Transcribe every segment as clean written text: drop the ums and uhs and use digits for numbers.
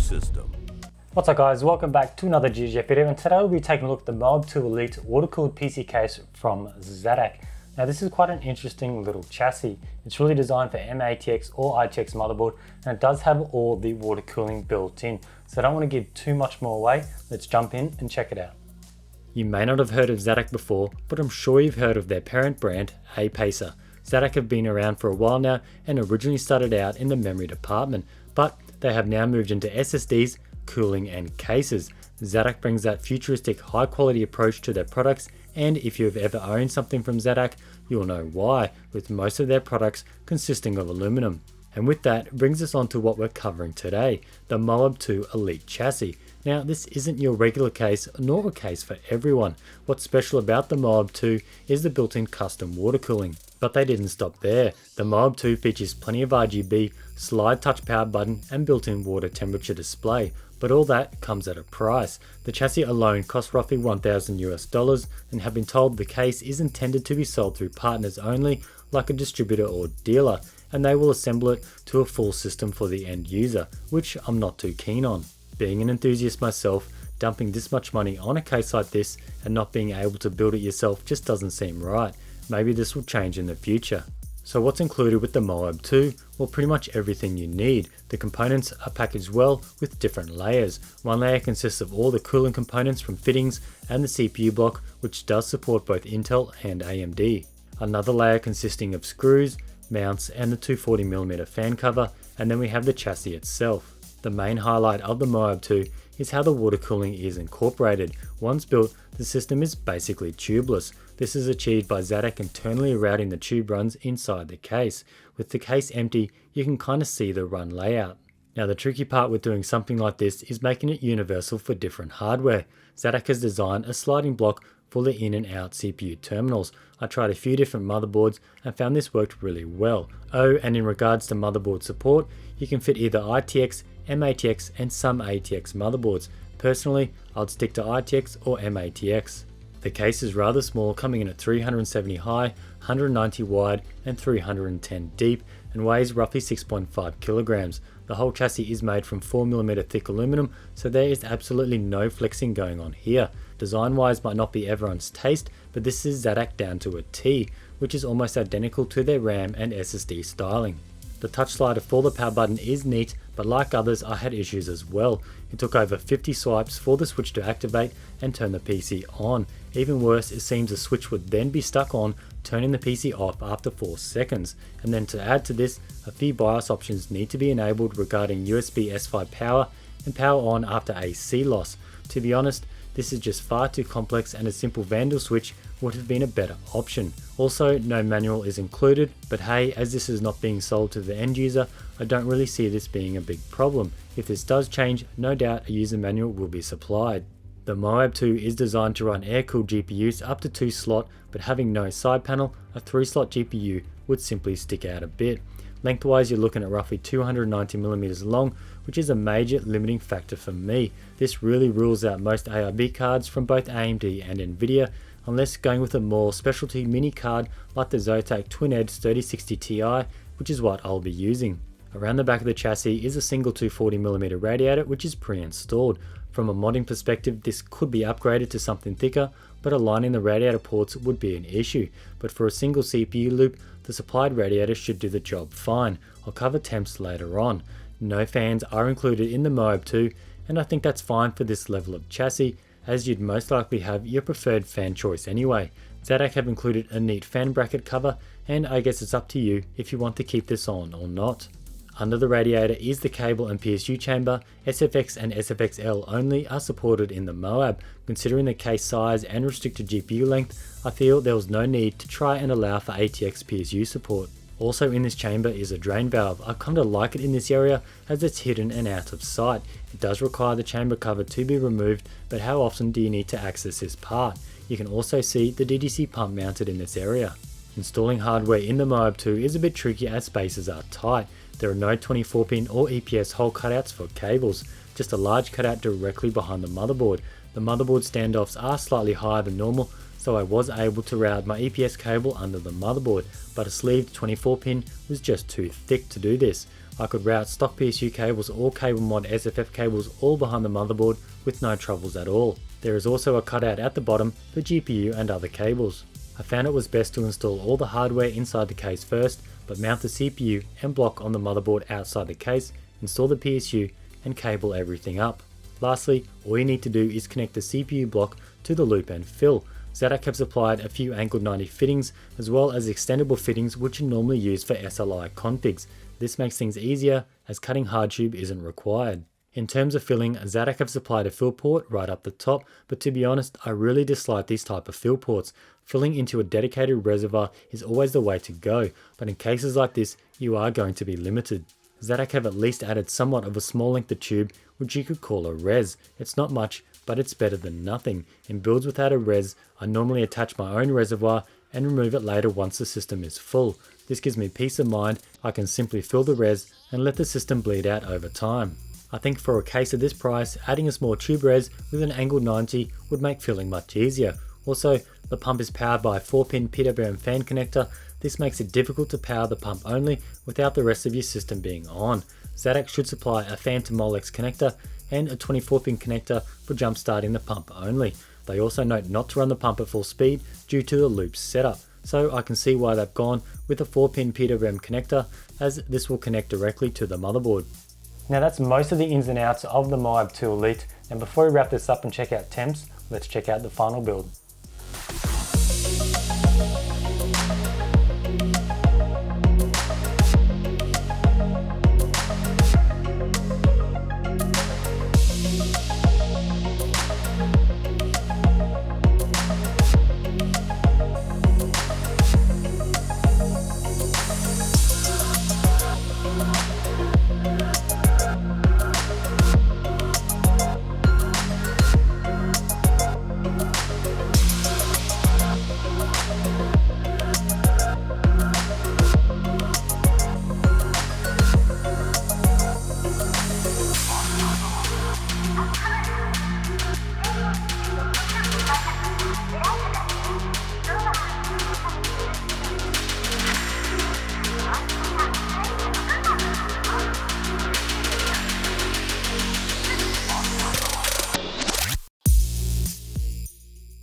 system. What's up guys, welcome back to another GGF video, and today we'll be taking a look at the MOAB II Elite water-cooled PC case from ZADAK. Now this is quite an interesting little chassis. It's really designed for MATX or ITX motherboard, and it does have all the water cooling built in. So I don't want to give too much more away. Let's jump in and check it out. You may not have heard of ZADAK before, but I'm sure you've heard of their parent brand, Pacer. ZADAK have been around for a while now and originally started out in the memory department, but they have now moved into SSDs, cooling and cases. ZADAK brings that futuristic high quality approach to their products, and if you have ever owned something from ZADAK, you'll know why, with most of their products consisting of aluminum. And with that brings us on to what we're covering today, the MOAB II Elite Chassis. Now this isn't your regular case, nor a case for everyone. What's special about the MOAB II is the built-in custom water cooling. But they didn't stop there. The MOAB II features plenty of RGB, slide touch power button and built-in water temperature display. But all that comes at a price. The chassis alone costs roughly $1,000 US and have been told the case is intended to be sold through partners only, like a distributor or dealer, and they will assemble it to a full system for the end user, which I'm not too keen on. Being an enthusiast myself, dumping this much money on a case like this and not being able to build it yourself just doesn't seem right. Maybe this will change in the future. So what's included with the MOAB II? Well, pretty much everything you need. The components are packaged well with different layers. One layer consists of all the cooling components from fittings and the CPU block, which does support both Intel and AMD. Another layer consisting of screws, mounts and the 240mm fan cover, and then we have the chassis itself. The main highlight of the MOAB II is how the water cooling is incorporated. Once built, the system is basically tubeless. This is achieved by ZADAK internally routing the tube runs inside the case. With the case empty, you can kind of see the run layout. Now the tricky part with doing something like this is making it universal for different hardware. ZADAK has designed a sliding block for the in and out CPU terminals. I tried a few different motherboards and found this worked really well. Oh, and in regards to motherboard support, you can fit either ITX, MATX and some ATX motherboards. Personally, I'd stick to ITX or MATX. The case is rather small, coming in at 370 high, 190 wide and 310 deep, and weighs roughly 6.5 kilograms. The whole chassis is made from 4mm thick aluminum, so there is absolutely no flexing going on here. Design wise might not be everyone's taste, but this is ZADAK down to a T, which is almost identical to their RAM and SSD styling. The touch slider for the power button is neat, but like others I had issues as well. It took over 50 swipes for the switch to activate and turn the PC on. Even worse, it seems the switch would then be stuck on, turning the PC off after 4 seconds. And then to add to this, a few BIOS options need to be enabled regarding USB S5 power and power on after AC loss. To be honest, this is just far too complex, and a simple Vandal switch would have been a better option. Also, no manual is included, but hey, as this is not being sold to the end user, I don't really see this being a big problem. If this does change, no doubt a user manual will be supplied. The MOAB II is designed to run air-cooled GPUs up to 2 slot, but having no side panel, a 3-slot GPU would simply stick out a bit. Lengthwise, you're looking at roughly 290mm long, which is a major limiting factor for me. This really rules out most ARB cards from both AMD and Nvidia, unless going with a more specialty mini card like the ZOTAC Twin Edge 3060 Ti, which is what I'll be using. Around the back of the chassis is a single 240mm radiator, which is pre-installed. From a modding perspective, this could be upgraded to something thicker, but aligning the radiator ports would be an issue. But for a single CPU loop, the supplied radiator should do the job fine. I'll cover temps later on. No fans are included in the MOAB II, and I think that's fine for this level of chassis, as you'd most likely have your preferred fan choice anyway. ZADAK have included a neat fan bracket cover, and I guess it's up to you if you want to keep this on or not. Under the radiator is the cable and PSU chamber. SFX and SFXL only are supported in the MOAB. Considering the case size and restricted GPU length, I feel there was no need to try and allow for ATX PSU support. Also in this chamber is a drain valve. I kind of like it in this area as it's hidden and out of sight. It does require the chamber cover to be removed, but how often do you need to access this part? You can also see the DDC pump mounted in this area. Installing hardware in the MOAB II is a bit tricky as spaces are tight. There are no 24-pin or EPS hole cutouts for cables, just a large cutout directly behind the motherboard. The motherboard standoffs are slightly higher than normal, so I was able to route my EPS cable under the motherboard, but a sleeved 24-pin was just too thick to do this. I could route stock PSU cables or cable mod SFF cables all behind the motherboard with no troubles at all. There is also a cutout at the bottom for GPU and other cables. I found it was best to install all the hardware inside the case first, but mount the CPU and block on the motherboard outside the case, install the PSU and cable everything up. Lastly, all you need to do is connect the CPU block to the loop and fill. ZADAK have supplied a few angled 90 fittings as well as extendable fittings which are normally used for SLI configs. This makes things easier as cutting hard tube isn't required. In terms of filling, ZADAK have supplied a fill port right up the top, but to be honest, I really dislike these type of fill ports. Filling into a dedicated reservoir is always the way to go, but in cases like this, you are going to be limited. ZADAK have at least added somewhat of a small length of tube, which you could call a res. It's not much, but it's better than nothing. In builds without a res, I normally attach my own reservoir and remove it later once the system is full. This gives me peace of mind. I can simply fill the res and let the system bleed out over time. I think for a case of this price, adding a small tube res with an angled 90 would make filling much easier. Also, the pump is powered by a 4-pin PWM fan connector. This makes it difficult to power the pump only without the rest of your system being on. ZADAK should supply a fan to Molex connector and a 24-pin connector for jump starting the pump only. They also note not to run the pump at full speed due to the loop setup, so I can see why they've gone with a 4-pin PWM connector, as this will connect directly to the motherboard. Now that's most of the ins and outs of the MOAB II Elite, and before we wrap this up and check out Temps, let's check out the final build.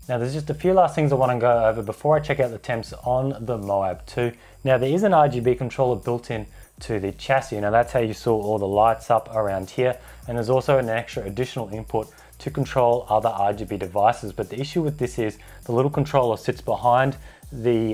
Now there's just a few last things I want to go over before I check out the temps on the MOAB II. Now there is an RGB controller built in to the chassis. Now that's how you saw all the lights up around here, and there's also an extra additional input to control other RGB devices. But the issue with this is the little controller sits behind the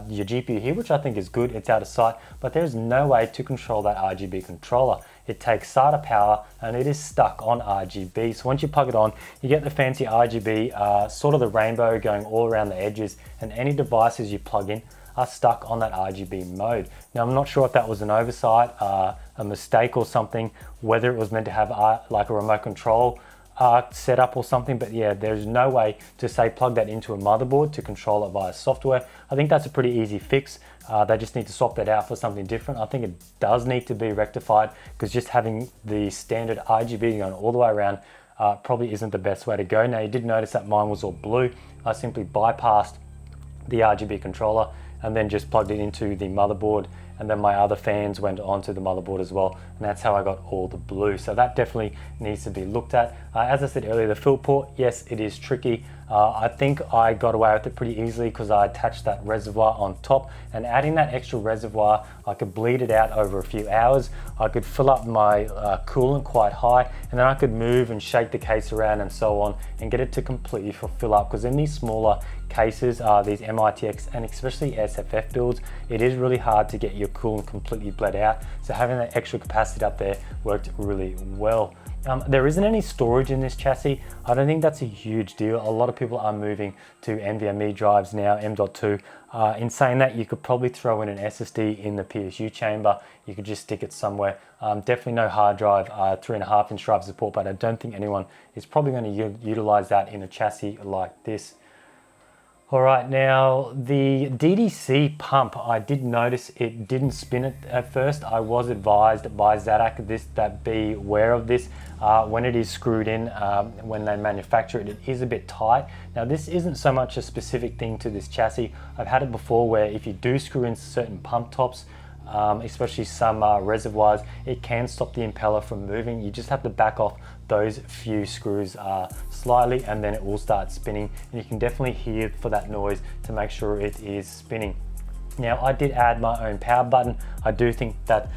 your GPU here, which I think is good. It's out of sight, but there's no way to control that RGB controller. It takes SATA power and it is stuck on RGB. So once you plug it on, you get the fancy RGB, sort of the rainbow going all around the edges, and any devices you plug in are stuck on that RGB mode. Now I'm not sure if that was an oversight, a mistake or something, whether it was meant to have like a remote control setup or something, but yeah, there's no way to say plug that into a motherboard to control it via software. I think that's a pretty easy fix. They just need to swap that out for something different. I think it does need to be rectified, because just having the standard RGB going all the way around probably isn't the best way to go. Now you did notice that mine was all blue. I simply bypassed the RGB controller and then just plugged it into the motherboard, and then my other fans went onto the motherboard as well, and that's how I got all the blue. So that definitely needs to be looked at. As I said earlier, the fill port, yes, it is tricky. I think I got away with it pretty easily because I attached that reservoir on top, and adding that extra reservoir, I could bleed it out over a few hours. I could fill up my coolant quite high, and then I could move and shake the case around and so on and get it to completely fill up, because in these smaller cases, these MITX and especially SFF builds, it is really hard to get your coolant completely bled out. So having that extra capacity up there worked really well. There isn't any storage in this chassis. I don't think that's a huge deal. A lot of people are moving to NVMe drives now, M.2. In saying that, you could probably throw in an SSD in the PSU chamber. You could just stick it somewhere. Definitely no hard drive, 3.5-inch drive support, but I don't think anyone is probably going to utilize that in a chassis like this. All right, now the DDC pump, I did notice it didn't spin it at first. I was advised by ZADAK that be aware of this. When it is screwed in, when they manufacture it, it is a bit tight. Now this isn't so much a specific thing to this chassis. I've had it before where if you do screw in certain pump tops, especially some reservoirs, it can stop the impeller from moving. You just have to back off those few screws slightly, and then it will start spinning, and you can definitely hear for that noise to make sure it is spinning. Now, I did add my own power button. I do think that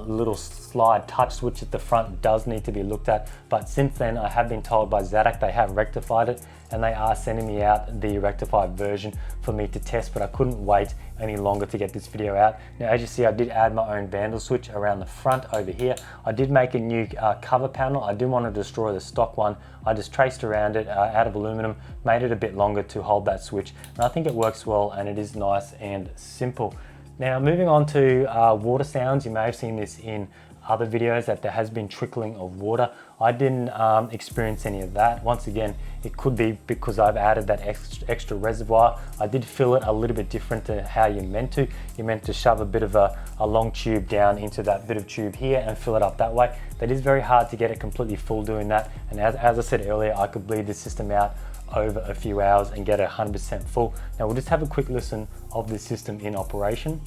little slide touch switch at the front does need to be looked at, but since then I have been told by ZADAK they have rectified it, and they are sending me out the rectified version for me to test, but I couldn't wait any longer to get this video out. Now, as you see, I did add my own vandal switch around the front over here. I did make a new cover panel. I didn't want to destroy the stock one. I just traced around it out of aluminum, made it a bit longer to hold that switch, and I think it works well, and it is nice and simple. Now, moving on to water sounds, you may have seen this in other videos that there has been trickling of water. I didn't experience any of that. Once again, it could be because I've added that extra reservoir. I did fill it a little bit different to how you're meant to. You're meant to shove a bit of a long tube down into that bit of tube here and fill it up that way. That is very hard to get it completely full doing that. And as I said earlier, I could bleed this system out over a few hours and get it 100% full. Now, we'll just have a quick listen of this system in operation.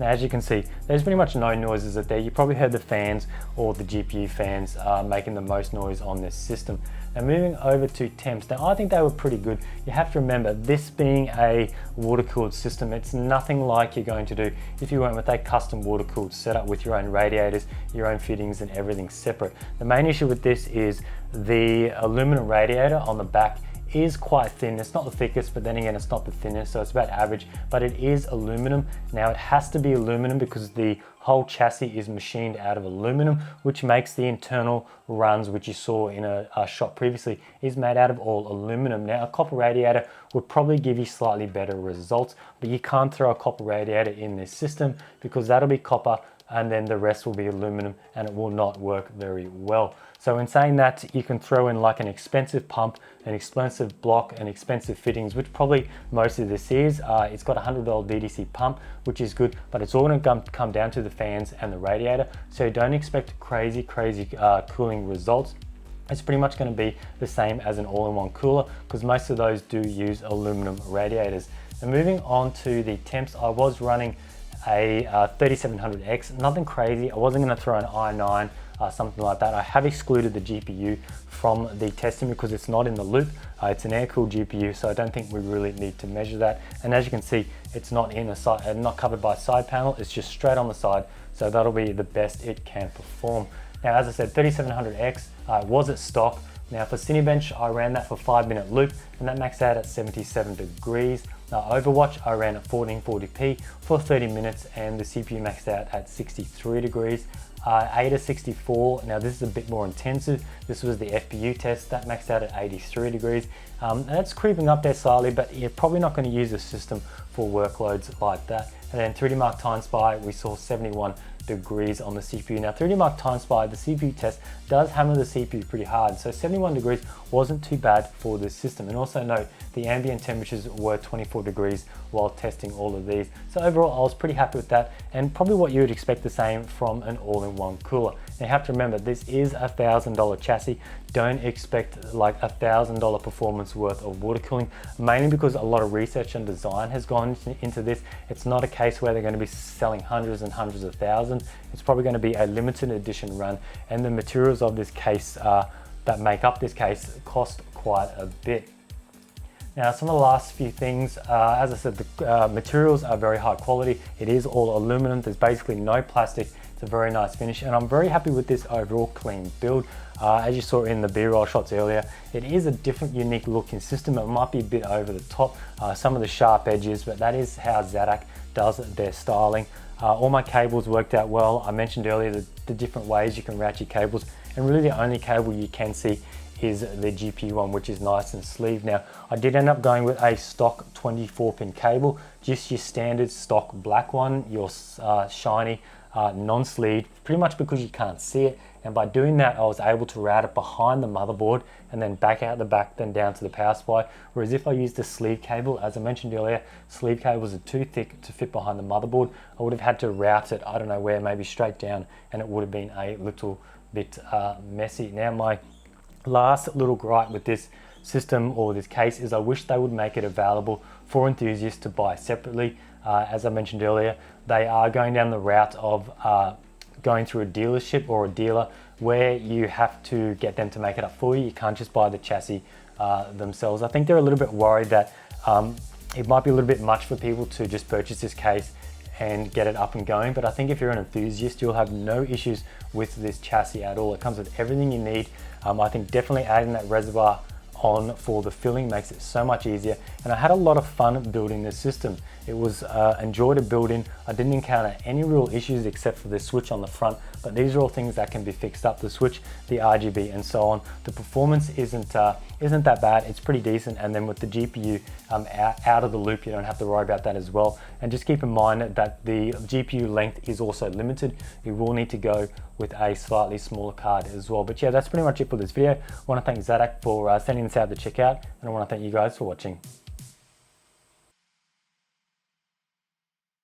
Now, as you can see, there's pretty much no noises out there. You probably heard the fans or the GPU fans making the most noise on this system. Now, moving over to Temps. Now, I think they were pretty good. You have to remember, this being a water-cooled system, it's nothing like you're going to do if you went with a custom water-cooled setup with your own radiators, your own fittings, and everything separate. The main issue with this is the aluminum radiator on the back is quite thin. It's not the thickest, but then again, it's not the thinnest, so it's about average, but it is aluminum. Now, it has to be aluminum because the whole chassis is machined out of aluminum, which makes the internal runs, which you saw in a shot previously, is made out of all aluminum. Now, a copper radiator would probably give you slightly better results, but you can't throw a copper radiator in this system because that'll be copper and then the rest will be aluminum, and it will not work very well. So in saying that, you can throw in like an expensive pump, an expensive block, and expensive fittings, which probably most of this is. It's got a $100 DDC pump, which is good, but it's all going to come down to the fans and the radiator. So don't expect crazy cooling results. It's pretty much going to be the same as an all-in-one cooler because most of those do use aluminum radiators. And moving on to the Temps, I was running a 3700X, nothing crazy. I wasn't going to throw an i9, something like that. I have excluded the GPU from the testing because it's not in the loop. It's an air-cooled GPU, so I don't think we really need to measure that. And as you can see, it's not in a side, not covered by a side panel. It's just straight on the side, so that'll be the best it can perform. Now, as I said, 3700X was at stock. Now, for Cinebench, I ran that for 5-minute loop, and that maxed out at 77 degrees. Now, Overwatch, I ran at 1440p for 30 minutes, and the CPU maxed out at 63 degrees. ADA 64, now this is a bit more intensive. This was the FPU test, that maxed out at 83 degrees. And that's creeping up there slightly, but you're probably not going to use the system for workloads like that. And then 3D Mark Time Spy, we saw 71 degrees on the CPU. Now, 3D Mark Time Spy, the CPU test does hammer the CPU pretty hard, so 71 degrees wasn't too bad for this system. And also note, the ambient temperatures were 24 degrees while testing all of these. So overall, I was pretty happy with that, and probably what you would expect the same from an all-in-one cooler. Now, you have to remember, this is a $1,000 chassis. Don't expect like $1,000 performance worth of water cooling, mainly because a lot of research and design has gone into this. It's not a case where they're going to be selling hundreds and hundreds of thousands. It's probably going to be a limited edition run, and the materials of this case that make up this case cost quite a bit. Now, some of the last few things, as I said, the materials are very high quality. It is all aluminum. There's basically no plastic. It's a very nice finish, and I'm very happy with this overall clean build. As you saw in the B-roll shots earlier, it is a different, unique looking system. It might be a bit over the top, some of the sharp edges, but that is how ZADAK does their styling. All my cables worked out well. I mentioned earlier the different ways you can route your cables, and really the only cable you can see is the GPU one, which is nice and sleeved. Now, I did end up going with a stock 24-pin cable, just your standard stock black one, your shiny non-sleeved, pretty much because you can't see it. And by doing that, I was able to route it behind the motherboard and then back out the back, then down to the power supply. Whereas if I used a sleeve cable, as I mentioned earlier, sleeve cables are too thick to fit behind the motherboard. I would have had to route it, I don't know where, maybe straight down, and it would have been a little bit messy. Now, my last little gripe with this system or this case is I wish they would make it available for enthusiasts to buy separately. As I mentioned earlier, they are going down the route of going through a dealership or a dealer where you have to get them to make it up for you. You can't just buy the chassis themselves. I think they're a little bit worried that it might be a little bit much for people to just purchase this case and get it up and going, but I think if you're an enthusiast, you'll have no issues with this chassis at all. It comes with everything you need. I think definitely adding that reservoir on for the filling makes it so much easier, and I had a lot of fun building this system. It was enjoyed to build in. I didn't encounter any real issues except for the switch on the front, but these are all things that can be fixed up, the switch, the RGB, and so on. The performance isn't that bad. It's pretty decent, and then with the GPU out of the loop, you don't have to worry about that as well. And just keep in mind that the GPU length is also limited. You will need to go with a slightly smaller card as well. But yeah, that's pretty much it for this video. I want to thank ZADAK for sending this out to check out, and I want to thank you guys for watching.